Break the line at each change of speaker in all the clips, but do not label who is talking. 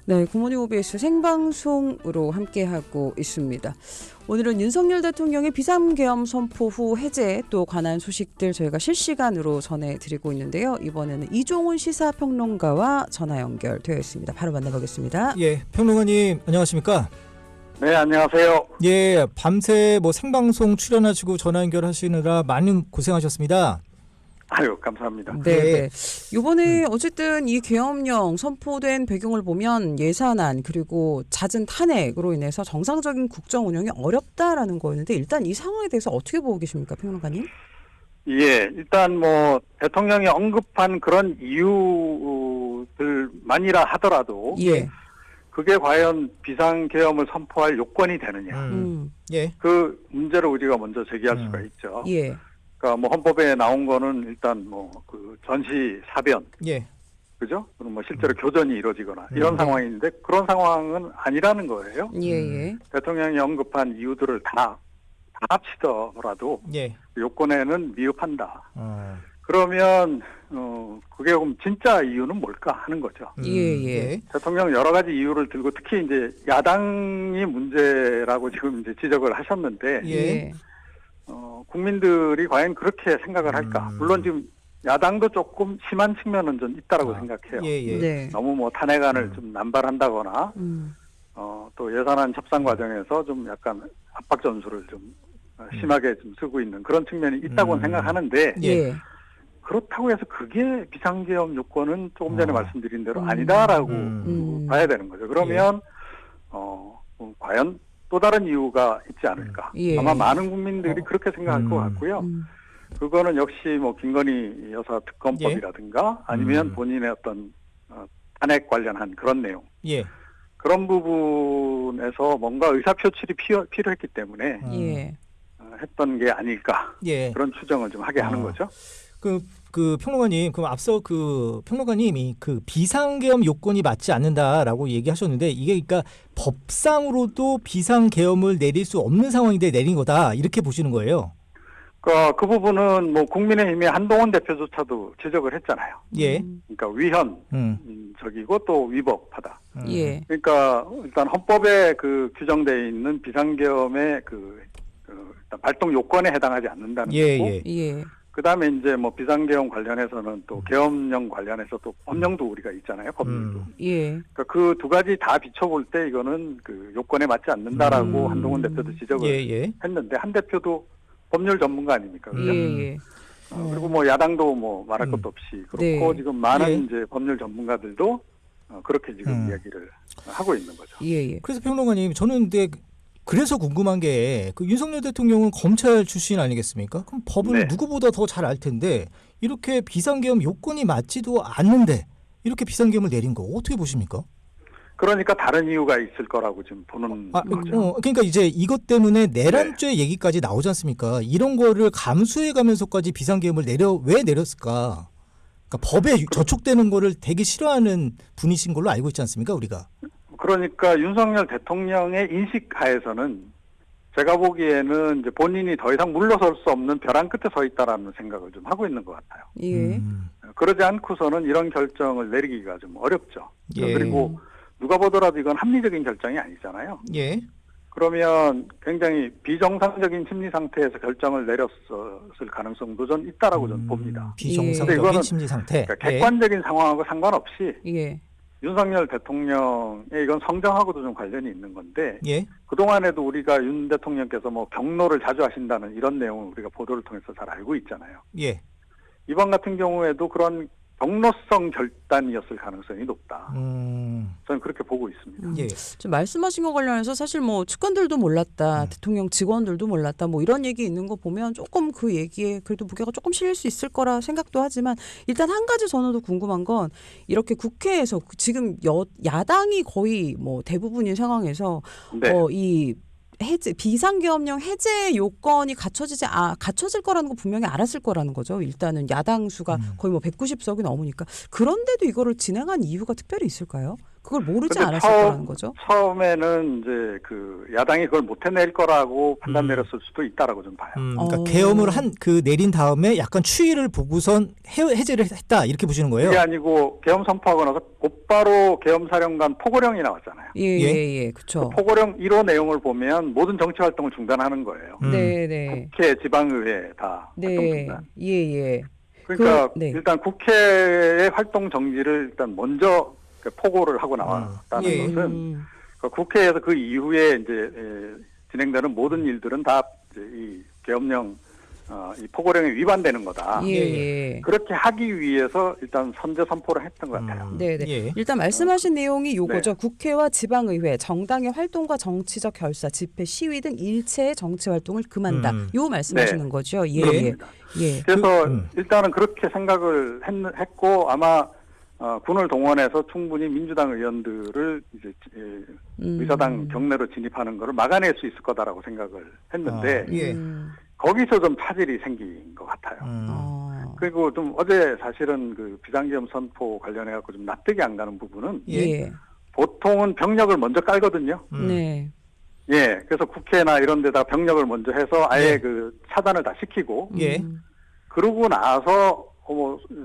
네, 굿모닝 OBS 생방송으로 함께하고 있습니다. 오늘은 윤석열 대통령의 비상계엄 선포 후 해제에 또 관한 소식들 저희가 실시간으로 전해드리고 있는데요. 이번에는 이종훈 시사평론가와 전화 연결되어 있습니다. 바로 만나보겠습니다.
예, 평론가님 안녕하십니까?
네, 안녕하세요.
예, 밤새 생방송 출연하시고 전화 연결하시느라 많은 고생하셨습니다.
아유, 감사합니다.
네. 이번에 어쨌든 이 계엄령 선포된 배경을 보면 예산안 그리고 잦은 탄핵으로 인해서 정상적인 국정 운영이 어렵다라는 거였는데 일단 이 상황에 대해서 어떻게 보고 계십니까, 평론가님?
예, 일단 대통령이 언급한 그런 이유들만이라 하더라도
예.
그게 과연 비상계엄을 선포할 요건이 되느냐.
예.
그 문제를 우리가 먼저 제기할 수가 있죠.
예.
그러니까 헌법에 나온 거는 일단 그 전시 사변.
예.
그죠? 그럼 실제로 교전이 이루어지거나 이런 상황인데 그런 상황은 아니라는 거예요.
예.
대통령이 언급한 이유들을 다 합치더라도
예.
요건에는 미흡한다. 그러면 그게 그럼 진짜 이유는 뭘까 하는 거죠.
예.
대통령 여러 가지 이유를 들고 특히 이제 야당이 문제라고 지금 이제 지적을 하셨는데
예.
국민들이 과연 그렇게 생각을 할까? 물론 지금 야당도 조금 심한 측면은 좀 있다라고 생각해요.
예.
네.
너무 탄핵안을 좀 남발한다거나 또 예산안 협상 과정에서 좀 약간 압박 전술을 좀 심하게 좀 쓰고 있는 그런 측면이 있다고 생각하는데
예.
그렇다고 해서 그게 비상계엄 요건은 조금 전에 말씀드린 대로 아니다라고 봐야 되는 거죠. 그러면 과연 또 다른 이유가 있지 않을까.
예.
아마 많은 국민들이 그렇게 생각할 것 같고요. 그거는 역시 김건희 여사 특검법이라든가 아니면 본인의 어떤 탄핵 관련한 그런 내용.
예.
그런 부분에서 뭔가 의사표출이 필요했기 때문에
예.
했던 게 아닐까.
예.
그런 추정을 좀 하게 하는 거죠.
그 평론가님, 그럼 앞서 평론가님이 비상계엄 요건이 맞지 않는다라고 얘기하셨는데 이게 그러니까 법상으로도 비상계엄을 내릴 수 없는 상황인데 내린 거다 이렇게 보시는 거예요?
그 부분은 국민의힘의 한동훈 대표조차도 지적을 했잖아요.
예.
그러니까 위헌적이고 또 위법하다.
예.
그러니까 일단 헌법에 규정되어 있는 비상계엄의 일단 발동 요건에 해당하지 않는다는 거고.
예.
그다음에 이제 비상계엄 관련해서는 또 계엄령 관련해서 또 법령도 우리가 있잖아요. 법률도.
예.
그러니까 그 두 가지 다 비춰볼 때 이거는 요건에 맞지 않는다라고 한동훈 대표도 지적을 했는데 한 대표도 법률 전문가 아닙니까? 그죠?
예.
그리고 야당도 말할 것도 없이 그렇고
네.
지금 많은 이제 법률 전문가들도 그렇게 지금 이야기를 하고 있는 거죠.
예.
그래서 평론가님, 저는 근데 그래서 궁금한 게 윤석열 대통령은 검찰 출신 아니겠습니까? 그럼 법을 누구보다 더 잘 알 텐데 이렇게 비상계엄 요건이 맞지도 않는데 이렇게 비상계엄을 내린 거 어떻게 보십니까?
그러니까 다른 이유가 있을 거라고 지금 보는 거죠.
그러니까 이제 이것 때문에 내란죄 얘기까지 나오지 않습니까? 이런 거를 감수해가면서까지 비상계엄을 왜 내렸을까? 그러니까 법에 저촉되는 거를 되게 싫어하는 분이신 걸로 알고 있지 않습니까, 우리가?
그러니까 윤석열 대통령의 인식하에서는 제가 보기에는 이제 본인이 더 이상 물러설 수 없는 벼랑 끝에 서 있다라는 생각을 좀 하고 있는 것 같아요.
예.
그러지 않고서는 이런 결정을 내리기가 좀 어렵죠.
예.
그리고 누가 보더라도 이건 합리적인 결정이 아니잖아요.
예.
그러면 굉장히 비정상적인 심리 상태에서 결정을 내렸을 가능성도 좀 있다라고 저는 봅니다.
비정상적인 심리 상태.
그러니까 객관적인 상황하고 상관없이
예.
윤석열 대통령의 이건 성정하고도 좀 관련이 있는 건데
예.
그동안에도 우리가 윤 대통령께서 경로를 자주 하신다는 이런 내용을 우리가 보도를 통해서 잘 알고 있잖아요.
예.
이번 같은 경우에도 그런 경로성 결단이었을 가능성이 높다. 저는 그렇게 보고 있습니다.
예.
지금 말씀하신 거 관련해서 사실 측근들도 몰랐다, 대통령 직원들도 몰랐다, 이런 얘기 있는 거 보면 조금 그 얘기에 그래도 무게가 조금 실릴 수 있을 거라 생각도 하지만 일단 한 가지 저는 더 궁금한 건 이렇게 국회에서 지금 야당이 거의 대부분인 상황에서 이 비상계엄령 해제 요건이 갖춰질 거라는 거 분명히 알았을 거라는 거죠. 일단은 야당 수가 거의 190석이 넘으니까. 그런데도 이거를 진행한 이유가 특별히 있을까요? 그걸 모르지
근데
않았을 거라는 거죠.
처음에는 이제 그 야당이 그걸 못 해낼 거라고 판단 내렸을 수도 있다라고 좀 봐요.
그러니까 계엄을 내린 다음에 약간 추이를 보고선 해제를 했다 이렇게 보시는 거예요?
그게 아니고 계엄 선포하고 나서 곧바로 계엄사령관 포고령이 나왔잖아요.
예, 그렇죠.
그 포고령 1호 내용을 보면 모든 정치 활동을 중단하는 거예요.
네.
국회, 지방의회 다 활동 중단.
예.
그러니까
네.
일단 국회의 활동 정지를 일단 먼저 포고를 하고 나왔다는 것은 그 국회에서 그 이후에 이제 진행되는 모든 일들은 다 이제 이 계엄령 이 포고령에 위반되는 거다.
예.
그렇게 하기 위해서 일단 선제 선포를 했던 것 같아요.
네.
예.
일단 말씀하신 내용이 요거죠.
네.
국회와 지방의회, 정당의 활동과 정치적 결사, 집회, 시위 등 일체의 정치 활동을 금한다. 요 말씀하시는
네.
거죠. 예.
그렇습니다. 그래서 일단은 그렇게 생각을 했고 아마 군을 동원해서 충분히 민주당 의원들을 이제 의사당 경내로 진입하는 것을 막아낼 수 있을 거다라고 생각을 했는데 거기서 좀 차질이 생긴 것 같아요. 그리고 좀 어제 사실은 그 비상계엄 선포 관련해 갖고 좀 납득이 안 가는 부분은 보통은 병력을 먼저 깔거든요.
네.
그래서 국회나 이런 데다 병력을 먼저 해서 아예 그 차단을 다 시키고 그러고 나서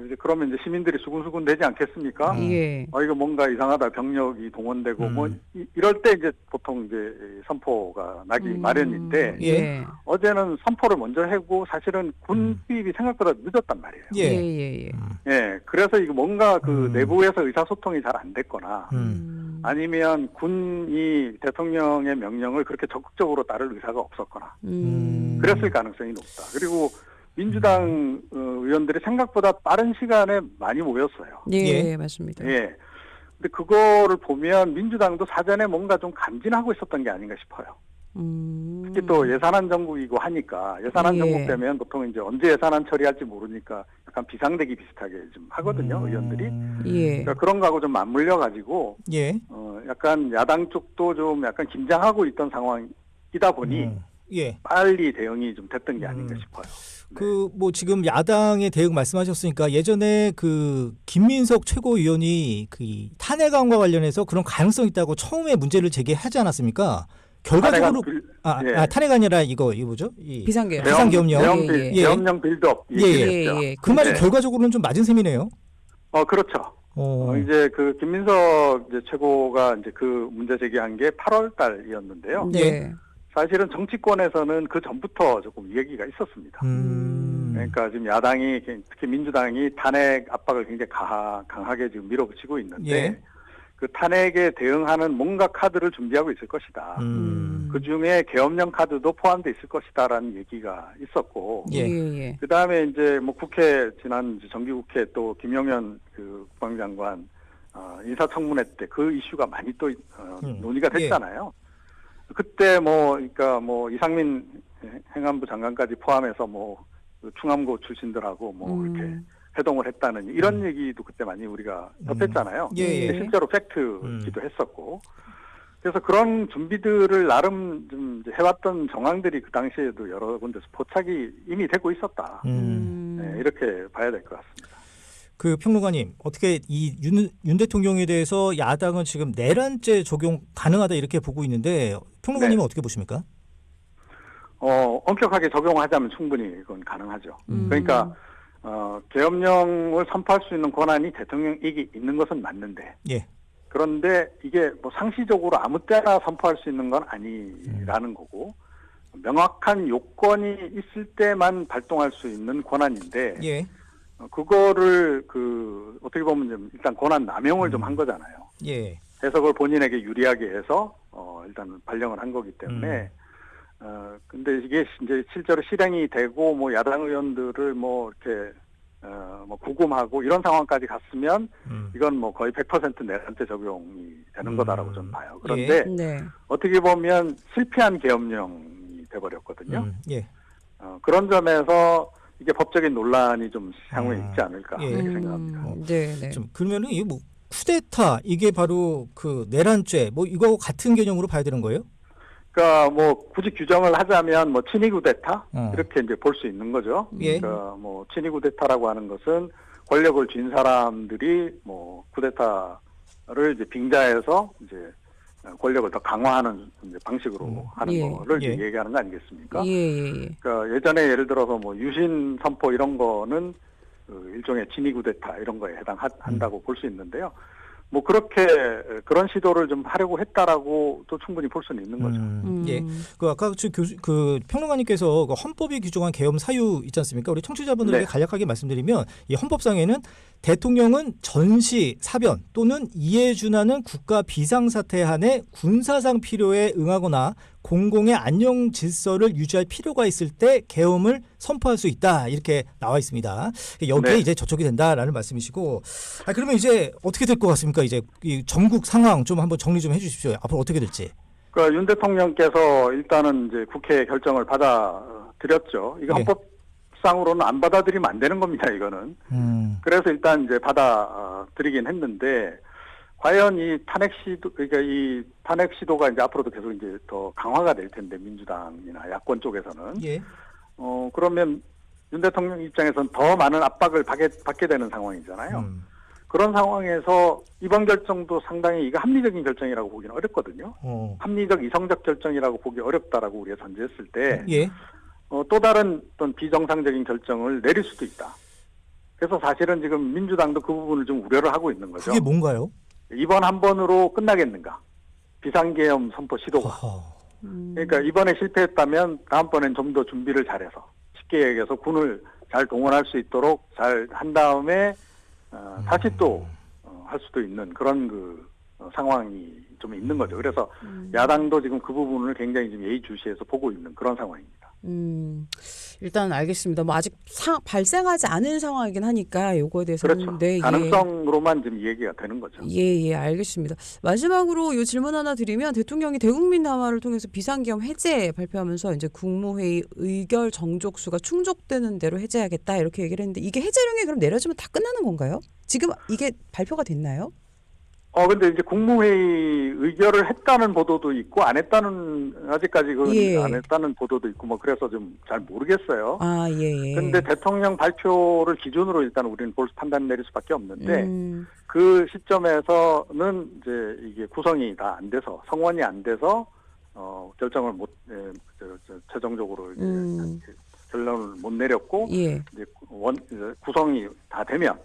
이제 그러면 이제 시민들이 수군수군 되지 않겠습니까? 이거 뭔가 이상하다, 병력이 동원되고 이럴 때 이제 보통 이제 선포가 나기 마련인데 어제는 선포를 먼저 하고 사실은 군 투입이 생각보다 늦었단 말이에요. 그래서 이거 뭔가 그 내부에서 의사소통이 잘 안 됐거나 아니면 군이 대통령의 명령을 그렇게 적극적으로 따를 의사가 없었거나 그랬을 가능성이 높다. 그리고 민주당 의원들이 생각보다 빠른 시간에 많이 모였어요.
맞습니다.
근데 그거를 보면 민주당도 사전에 뭔가 좀 감진하고 있었던 게 아닌가 싶어요. 특히 또 예산안 정국이고 하니까 예산안 정국 되면 보통 이제 언제 예산안 처리할지 모르니까 약간 비상대기 비슷하게 좀 하거든요, 의원들이. 그러니까 그런 거하고 좀 맞물려 가지고 약간 야당 쪽도 좀 약간 긴장하고 있던 상황이다 보니 빨리 대응이 좀 됐던 게 아닌가 싶어요.
그 뭐 지금 야당의 대응 말씀하셨으니까 예전에 그 김민석 최고위원이 그 탄핵안과 관련해서 그런 가능성이 있다고 처음에 문제를 제기하지 않았습니까? 결과적으로 탄핵 아니라 이거 뭐죠?
비상계엄.
비상계엄령.
계엄령 빌드업.
그 말이 결과적으로는 좀 맞은 셈이네요.
그렇죠. 이제 그 김민석 이제 최고가 이제 그 문제 제기한 게 8월 달이었는데요. 사실은 정치권에서는 그 전부터 조금 얘기가 있었습니다. 그러니까 지금 야당이 특히 민주당이 탄핵 압박을 굉장히 강하게 지금 밀어붙이고 있는데 그 탄핵에 대응하는 뭔가 카드를 준비하고 있을 것이다. 그 중에 계엄령 카드도 포함되어 있을 것이다라는 얘기가 있었고, 그 다음에 이제 뭐 국회 지난 정기국회 또 김용현 그 국방장관 인사청문회 때 그 이슈가 많이 또 논의가 됐잖아요. 그때 그러니까 이상민 행안부 장관까지 포함해서 충암고 출신들하고 이렇게 회동을 했다는 이런 얘기도 그때 많이 우리가 접했잖아요. 실제로 팩트기도 했었고. 그래서 그런 준비들을 나름 좀 해왔던 정황들이 그 당시에도 여러 군데서 포착이 이미 되고 있었다. 이렇게 봐야 될 것 같습니다.
그 평론가님, 어떻게 이 윤 대통령에 대해서 야당은 지금 내란죄 적용 가능하다 이렇게 보고 있는데 평론가님은 어떻게 보십니까?
엄격하게 적용하자면 충분히 그건 가능하죠. 그러니까 계엄령을 선포할 수 있는 권한이 대통령에게 있는 것은 맞는데 그런데 이게 상시적으로 아무 때나 선포할 수 있는 건 아니라는 거고 명확한 요건이 있을 때만 발동할 수 있는 권한인데 그거를 어떻게 보면 일단 권한 남용을 좀 한 거잖아요. 해석을 본인에게 유리하게 해서 일단 발령을 한 거기 때문에 근데 이게 이제 실제로 실행이 되고 야당 의원들을 이렇게 구금하고 이런 상황까지 갔으면 이건 거의 100% 내란죄 적용이 되는 거다라고 저는 봐요. 그런데 어떻게 보면 실패한 계엄령이 돼버렸거든요. 그런 점에서 이게 법적인 논란이 좀 향후에 있지 않을까 이렇게 생각합니다.
좀 그러면은 이게 쿠데타 이게 바로 그 내란죄 이거하고 같은 개념으로 봐야 되는 거예요?
그러니까 굳이 규정을 하자면 친위 쿠데타 이렇게 이제 볼 수 있는 거죠. 그러니까 친위 쿠데타라고 하는 것은 권력을 쥔 사람들이 쿠데타 이제 빙자해서 이제 권력을 더 강화하는 이제 방식으로 하는
예.
거를
예.
이제 얘기하는 거 아니겠습니까?
예.
그러니까 예전에 예를 들어서 뭐 유신 선포 이런 거는 그 일종의 진위 쿠데타 이런 거에 해당한다고 볼 수 있는데요. 뭐 그렇게 그런 시도를 좀 하려고 했다라고 또 충분히 볼 수는 있는 거죠.
예. 그 아까 그 평론가님께서 그 헌법이 규정한 계엄 사유 있지 않습니까? 우리 청취자분들에게
네.
간략하게 말씀드리면 이 헌법상에는 대통령은 전시, 사변 또는 이에 준하는 국가 비상사태 한에 군사상 필요에 응하거나 공공의 안녕 질서를 유지할 필요가 있을 때 계엄을 선포할 수 있다 이렇게 나와 있습니다. 여기에
네.
이제 저촉이 된다라는 말씀이시고, 그러면 이제 어떻게 될 것 같습니까? 이제 이 전국 상황 좀 한번 정리 좀 해주십시오. 앞으로 어떻게 될지.
그러니까 윤 대통령께서 일단은 이제 국회 결정을 받아들였죠. 이거
예.
헌법상으로는 안 받아들이면 안 되는 겁니다. 이거는. 그래서 일단 이제 받아들이긴 했는데 과연 이 탄핵 시도 그러니까 이 탄핵 시도가 이제 앞으로도 계속 이제 더 강화가 될 텐데 민주당이나 야권 쪽에서는
예.
그러면 윤 대통령 입장에서는 더 많은 압박을 받게 되는 상황이잖아요. 그런 상황에서 이번 결정도 상당히 이거 합리적인 결정이라고 보기는 어렵거든요. 합리적 이성적 결정이라고 보기 어렵다라고 우리가 전제했을 때
예.
또 다른 어떤 비정상적인 결정을 내릴 수도 있다. 그래서 사실은 지금 민주당도 그 부분을 좀 우려를 하고 있는 거죠.
그게 뭔가요?
이번 한 번으로 끝나겠는가? 비상계엄 선포 시도가. 그러니까 이번에 실패했다면 다음번엔 좀 더 준비를 잘해서 쉽게 얘기해서 군을 잘 동원할 수 있도록 잘 한 다음에 다시 또 할 수도 있는 그런 그 상황이 좀 있는 거죠. 그래서 야당도 지금 그 부분을 굉장히 좀 예의주시해서 보고 있는 그런 상황입니다.
일단 알겠습니다. 뭐 아직 발생하지 않은 상황이긴 하니까 요거에 대해서는
그렇죠.
네,
가능성으로만 지금 얘기가 되는 거죠.
예, 알겠습니다. 마지막으로 요 질문 하나 드리면 대통령이 대국민 담화를 통해서 비상계엄 해제 발표하면서 이제 국무회의 의결 정족수가 충족되는 대로 해제하겠다 이렇게 얘기를 했는데 이게 해제령이 그럼 내려지면 다 끝나는 건가요? 지금 이게 발표가 됐나요?
근데 이제 국무회의 의결을 했다는 보도도 있고 안 했다는 아직까지 안 했다는 보도도 있고 뭐 그래서 좀 잘 모르겠어요.
예.
근데 대통령 발표를 기준으로 일단 우리는 판단 내릴 수밖에 없는데 그 시점에서는 이제 이게 구성이 다 안 돼서 성원이 안 돼서 결정을 최종적으로 이제 결론을 못 내렸고 이제 구성이 다 되면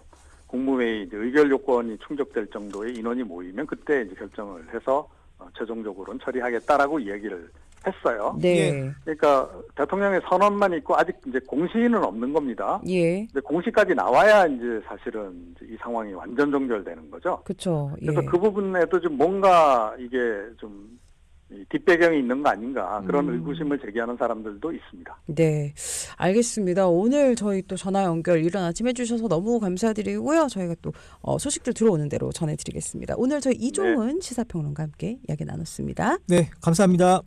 국무회의 이제 의결 요건이 충족될 정도의 인원이 모이면 그때 이제 결정을 해서 최종적으로는 처리하겠다라고 이야기를 했어요.
네.
그러니까 대통령의 선언만 있고 아직 이제 공시는 없는 겁니다.
예.
근데 공시까지 나와야 이제 사실은 이제 이 상황이 완전 종결되는 거죠.
그렇죠.
그래서 그 부분에도 좀 뭔가 이게 좀 뒷배경이 있는 거 아닌가 그런 의구심을 제기하는 사람들도 있습니다.
네, 알겠습니다. 오늘 저희 또 전화 연결 이른 아침 해주셔서 너무 감사드리고요. 저희가 또 소식들 들어오는 대로 전해드리겠습니다. 오늘 저희 이종훈 시사평론가와 함께 이야기 나눴습니다.
네, 감사합니다.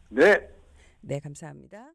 네.
네, 감사합니다.